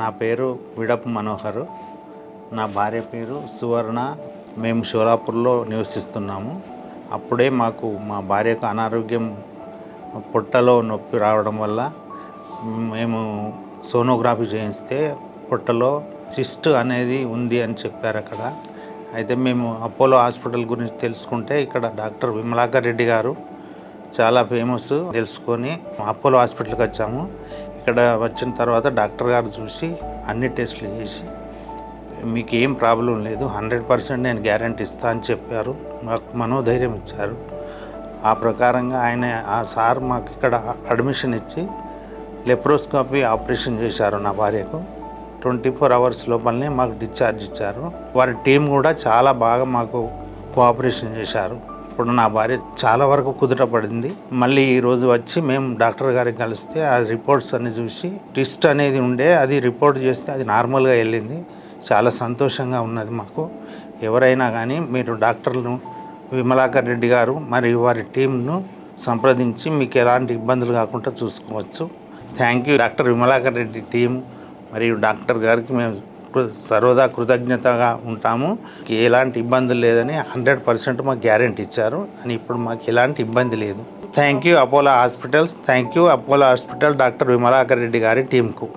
నా పేరు విడప్ మనోహర్. నా భార్య పేరు సువర్ణ. మేము షోలాపూర్లో నివసిస్తున్నాము. అప్పుడే మా భార్యకు అనారోగ్యం, పొట్టలో నొప్పి రావడం వల్ల మేము సోనోగ్రఫీ చేయిస్తే పొట్టలో సిస్ట్ అనేది ఉంది అని చెప్పారు అక్కడ. అయితే మేము అపోలో హాస్పిటల్ గురించి తెలుసుకుంటే ఇక్కడ డాక్టర్ విమలాకర్ రెడ్డి గారు చాలా ఫేమస్ తెలుసుకొని అపోలో హాస్పిటల్కి వచ్చాము. ఇక్కడ వచ్చిన తర్వాత డాక్టర్ గారు చూసి అన్ని టెస్టులు చేసి మీకు ఏం ప్రాబ్లం లేదు, 100% నేను గ్యారంటీ ఇస్తా అని చెప్పారు. మాకు మనోధైర్యం ఇచ్చారు. ఆ ప్రకారంగా ఆ సార్ మాకు ఇక్కడ అడ్మిషన్ ఇచ్చి లెప్రోస్కోపీ ఆపరేషన్ చేశారు. నా భార్యకు 24 అవర్స్ లోపలనే మాకు డిశ్చార్జ్ ఇచ్చారు. వారి టీం కూడా చాలా బాగా మాకు కోఆపరేషన్ చేశారు. ఇప్పుడు నా భార్య చాలా వరకు కుదుటపడింది. మళ్ళీ ఈరోజు వచ్చి మేము డాక్టర్ గారికి కలిస్తే ఆ రిపోర్ట్స్ అన్ని చూసి ట్విస్ట్ అనేది ఉండే అది రిపోర్ట్ చేస్తే అది నార్మల్గా వెళ్ళింది. చాలా సంతోషంగా ఉన్నది మాకు. ఎవరైనా కానీ మీరు డాక్టర్లను విమలాకర్ రెడ్డి గారు మరియు వారి టీంను సంప్రదించి మీకు ఎలాంటి ఇబ్బందులు కాకుండా చూసుకోవచ్చు. Thank you doctor Vimalakar Reddy team మరియు డాక్టర్ గారికి మేము సర్వదా కృతజ్ఞతగా ఉంటాము. ఎలాంటి ఇబ్బందులు లేదని 100% మాకు గ్యారెంటీ ఇచ్చారు అని ఇప్పుడు మాకు ఎలాంటి ఇబ్బంది లేదు. Thank you Apollo hospitals, thank you Apollo hospital doctor Vimalakar Reddy గారి టీంకు.